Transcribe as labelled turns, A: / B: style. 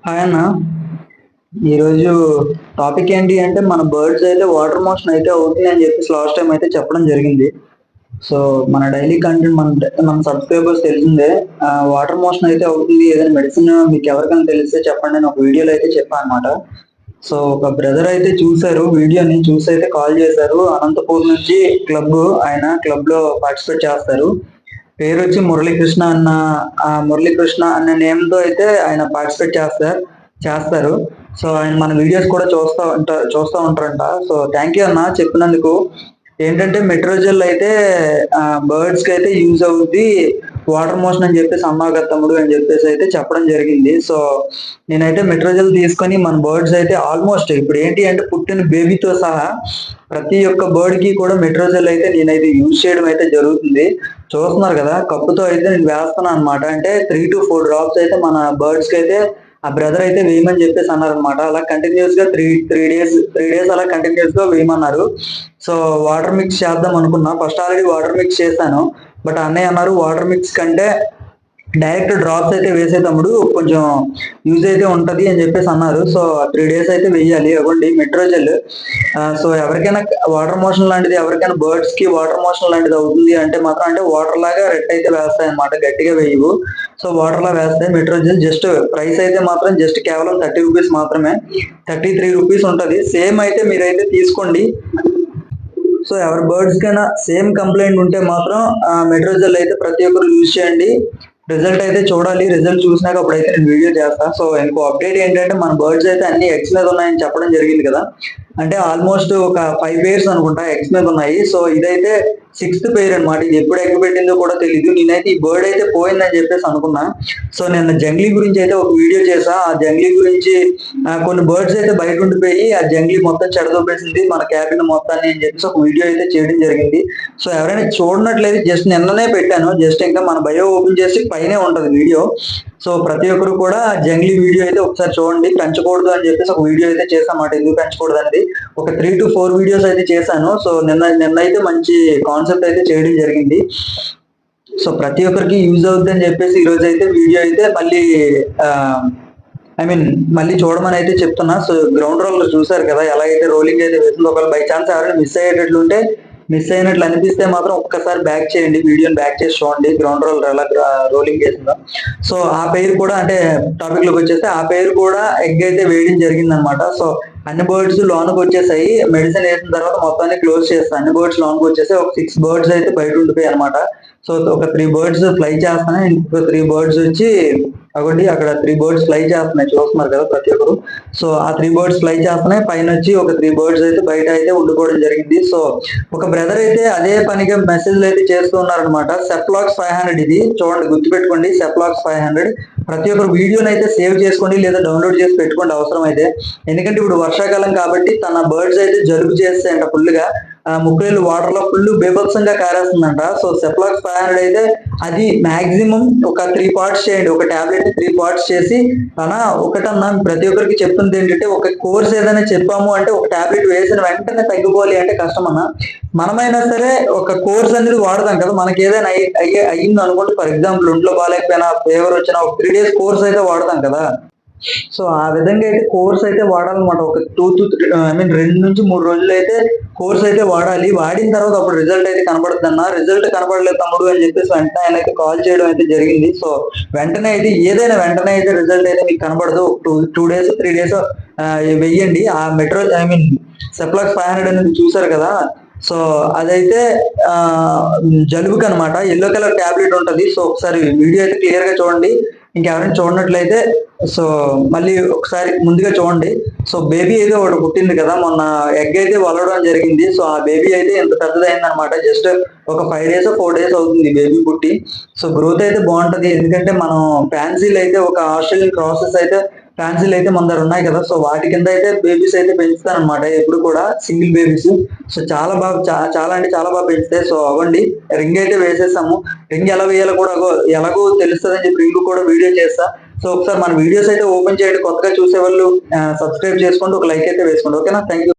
A: Hi అన్న. ఈరోజు topic ఏంటి అంటే మన బర్డ్స్ అయితే వాటర్ మోషన్ అయితే అవుతుంది అని చెప్పేసి లాస్ట్ టైం అయితే చెప్పడం జరిగింది. సో మన డైలీ కంటెంట్ మన సబ్స్క్రైబర్స్ తెలిసిందే. వాటర్ మోషన్ అయితే అవుతుంది, ఏదైనా మెడిసిన్ మీకు ఎవరికైనా తెలిస్తే చెప్పండి అని ఒక వీడియోలో అయితే చెప్పాను అనమాట. సో ఒక బ్రదర్ అయితే చూశారు, వీడియోని చూసి అయితే కాల్ చేశారు. అనంతపూర్ నుంచి ఆయన క్లబ్ లో పార్టిసిపేట్ చేస్తారు. పేరు వచ్చి మురళీకృష్ణ అన్న. మురళీకృష్ణ అన్న నేమ్ తో అయితే ఆయన పార్టిసిపేట్ చేస్తారు. సో ఆయన మన వీడియోస్ కూడా చూస్తూ ఉంటారంట. సో థ్యాంక్ యూ అన్న చెప్పినందుకు. ఏంటంటే మెట్రోజెల్ అయితే బర్డ్స్ కి అయితే యూజ్ అవుద్ది, వాటర్ మోషన్ అని చెప్పేసి అన్నావు కదా తమ్ముడు అని చెప్పేసి అయితే చెప్పడం జరిగింది. సో నేనైతే మెట్రోజెల్ తీసుకొని మన బర్డ్స్ అయితే ఆల్మోస్ట్ ఇప్పుడు ఏంటి అంటే పుట్టిన బేబీతో సహా ప్రతి ఒక్క బర్డ్ కి కూడా మెట్రోజెల్ అయితే నేనైతే యూజ్ చేయడం అయితే జరుగుతుంది. చూస్తున్నారు కదా, కప్పుతో అయితే నేను వేస్తున్నాను అనమాట. అంటే 3 to 4 డ్రాప్స్ అయితే మన బర్డ్స్ కి అయితే ఆ బ్రదర్ అయితే వేయమని చెప్పేసి అన్నారనమాట. అలా కంటిన్యూస్ గా త్రీ డేస్ అలా కంటిన్యూస్ గా వేయమన్నారు. సో వాటర్ మిక్స్ చేద్దాం అనుకున్నా. ఫస్ట్ ఆల్రెడీ వాటర్ మిక్స్ చేశాను. బట్ అన్నయ్య అన్నారు వాటర్ మిక్స్ కంటే డైరెక్ట్ డ్రాప్స్ అయితే వేసే తమ్ముడు కొంచెం యూజ్ అయితే ఉంటది అని చెప్పేసి అన్నారు. సో 3 days అయితే వేయాలి. అవ్వండి మెట్రోజెల్. సో ఎవరికైనా వాటర్ మోషన్ లాంటిది, ఎవరికైనా బర్డ్స్ కి వాటర్ మోషన్ లాంటిది అవుతుంది అంటే మాత్రం, అంటే వాటర్ లాగా రెడ్ అయితే వేస్తాయి అనమాట, గట్టిగా వేయవు. సో వాటర్ లా వేస్తాయి మెట్రోజెల్. జస్ట్ ప్రైస్ అయితే మాత్రం జస్ట్ కేవలం 30 రూపీస్ మాత్రమే, 33 రూపీస్ ఉంటది. సేమ్ అయితే మీరైతే తీసుకోండి. సో ఎవరి బర్డ్స్ కైనా సేమ్ కంప్లైంట్ ఉంటే మాత్రం మెట్రోజెల్ అయితే ప్రతి ఒక్కరు యూజ్ చేయండి. రిజల్ట్ అయితే చూడాలి. రిజల్ట్ చూసినాక అప్పుడైతే నేను వీడియో చేస్తాను. సో ఇంకో అప్డేట్ ఏంటంటే మన బర్డ్స్ అయితే అన్ని ఎగ్స్ మీద ఉన్నాయని చెప్పడం జరిగింది కదా. అంటే ఆల్మోస్ట్ ఒక 5 pairs అనుకుంటా ఎగ్స్ మీద ఉన్నాయి. సో ఇదైతే 6th pair అనమాట. ఇది ఎప్పుడు ఎగ్ పెట్టిందో కూడా తెలియదు. నేనైతే ఈ బర్డ్ అయితే పోయిందని చెప్పేసి అనుకున్నా. సో నేను జంగ్లీ గురించి అయితే ఒక వీడియో చేసా. ఆ జంగ్లీ గురించి కొన్ని బర్డ్స్ అయితే బయట ఉండిపోయి ఆ జంగ్లీ మొత్తం చెడదొబ్బేసింది మన క్యాబిన్ మొత్తాన్ని అని చెప్పేసి ఒక వీడియో అయితే చేయడం జరిగింది. సో ఎవరైనా చూడనట్లయితే జస్ట్ నిన్ననే పెట్టాను. జస్ట్ ఇంకా మన బయో ఓపెన్ చేసి పైనే ఉంటది వీడియో. సో ప్రతి ఒక్కరు కూడా జంగ్లీ వీడియో అయితే ఒకసారి చూడండి. పెంచకూడదు అని చెప్పేసి ఒక వీడియో అయితే చేసామాట, ఎందుకు పెంచకూడదు అనేది. ఒక 3 to 4 వీడియోస్ అయితే చేశాను. సో నిన్న అయితే మంచి కాన్సెప్ట్ అయితే చేయడం జరిగింది. సో ప్రతి ఒక్కరికి యూజ్ అవుద్ది అని చెప్పేసి ఈ రోజు అయితే వీడియో అయితే మళ్ళీ చూడమని అయితే చెప్తున్నా. సో గ్రౌండ్ రోలర్ చూసారు కదా ఎలా అయితే రోలింగ్ అయితే వేసిందో. ఒకవేళ బై ఛాన్స్ ఎవరైనా మిస్ అయినట్లు అనిపిస్తే మాత్రం ఒక్కసారి బ్యాక్ చేయండి, వీడియోని బ్యాక్ చేసి చూడండి గ్రౌండ్ రోలర్ ఎలా రోలింగ్ చేసిందో. సో ఆ పేరు కూడా, అంటే టాపిక్ లోకి వచ్చేస్తే ఆ పేరు కూడా ఎగ్ అయితే వేయడం జరిగింది అనమాట. సో అన్ని బర్డ్స్ లోనికి వచ్చేసాయి. మెడిసిన్ వేసిన తర్వాత మొత్తాన్ని క్లోజ్ చేస్తాను. అన్ని బర్డ్స్ లోనికి వచ్చేసాయి. ఒక 6 birds అయితే బయట ఉండిపోయాయి అనమాట. సో ఒక 3 birds ఫ్లై చేస్తున్నాయి. ఇంకొక 3 birds వచ్చి అక్కడ 3 birds ఫ్లై చేస్తున్నాయి, చూస్తున్నారు కదా ప్రతి ఒక్కరు. సో ఆ 3 birds ఫ్లై చేస్తున్నాయి. పైన వచ్చి ఒక 3 birds అయితే బయట అయితే ఉండిపోవడం జరిగింది. సో ఒక బ్రదర్ అయితే అదే పనిగా మెసేజ్లు అయితే చేస్తూ ఉన్నారనమాట. సెప్లాక్స్ 500 ఇది చూడండి, గుర్తుపెట్టుకోండి. సెప్లాక్స్ 500 ప్రతి ఒక్కరు వీడియోని అయితే సేవ్ చేసుకోండి లేదా డౌన్లోడ్ చేసి పెట్టుకోండి అవసరం అయితే. ఎందుకంటే ఇప్పుడు వర్షాకాలం కాబట్టి తన బర్డ్స్ అయితే జలుబు చేస్తాయంట ఫుల్గా. ముక్కలు వాటర్ లో ఫుల్ బేభత్సంగా కారేస్తుందంట. సో సెప్లాక్స్ 500 అయితే అది మాక్సిమం ఒక 3 parts చేయండి. ఒక టాబ్లెట్ 3 parts చేసి ఒకటన్నా ప్రతి ఒక్కరికి చెప్తుంది ఏంటంటే, ఒక కోర్స్ ఏదైనా చెప్పాము అంటే ఒక టాబ్లెట్ వేసిన వెంటనే తగ్గిపోవాలి అంటే కష్టం అన్న. మనమైనా సరే ఒక కోర్స్ అనేది వాడదాం కదా. మనకి ఏదైనా అయ్యింది అనుకుంటే, ఫర్ ఎగ్జాంపుల్ ఒంట్లో బాగాలేకపోయినా, ఫీవర్ వచ్చినా ఒక 3 days కోర్స్ అయితే వాడదాం కదా. సో ఆ విధంగా అయితే కోర్స్ అయితే వాడాలన్నమాట. ఒక 2 నుంచి 3 రోజులు అయితే కోర్స్ అయితే వాడాలి. వాడిన తర్వాత అప్పుడు రిజల్ట్ అయితే కనబడుతుంది అన్న. రిజల్ట్ కనబడలేదు తమ్ముడు అని చెప్పేసి వెంటనే ఆయన అయితే కాల్ చేయడం అయితే జరిగింది. సో వెంటనే అయితే రిజల్ట్ అయితే మీకు కనబడదు. 2 days 3 days వెయ్యండి. ఆ సెప్లాక్స్ 500 అనేది చూసారు కదా. సో అదైతే జలుబుకి అనమాట. ఎల్లో కలర్ టాబ్లెట్ ఉంటది. సో ఒకసారి వీడియో అయితే క్లియర్ గా చూడండి. ఇంకెవరైనా చూడనట్లయితే సో మళ్ళీ ఒకసారి ముందుగా చూడండి. సో బేబీ అయితే ఒకటి పుట్టింది కదా మొన్న, ఎగ్ అయితే వలవడం జరిగింది. సో ఆ బేబీ అయితే ఎంత పెద్దదైంది అనమాట. జస్ట్ ఒక 5 days 4 days అవుతుంది బేబీ పుట్టి. సో గ్రోత్ అయితే బాగుంటది. ఎందుకంటే మనం ఫ్యాన్సీలు అయితే ఒక ఆస్ట్రేలియన్ క్రాసెస్ అయితే ఫ్యాన్సీలు అయితే మన దగ్గర ఉన్నాయి కదా. సో వాటి కింద అయితే బేబీస్ అయితే పెంచుతాను అనమాట ఎప్పుడు కూడా, సింగిల్ బేబీస్. సో చాలా అంటే చాలా బాగా పెంచుతాయి. సో అవ్వండి, రింగ్ అయితే వేసేసాము. రింగ్ ఎలా వేయాలో కూడా ఎలాగో తెలుస్తుంది అని చెప్పి రింగ్ కూడా వీడియో చేస్తా. సో ఒకసారి మన వీడియోస్ అయితే ఓపెన్ చేయండి. కొత్తగా చూసే వాళ్ళు సబ్స్క్రైబ్ చేసుకోండి, ఒక లైక్ అయితే వేసుకోండి. ఓకేనా, థ్యాంక్ యూ.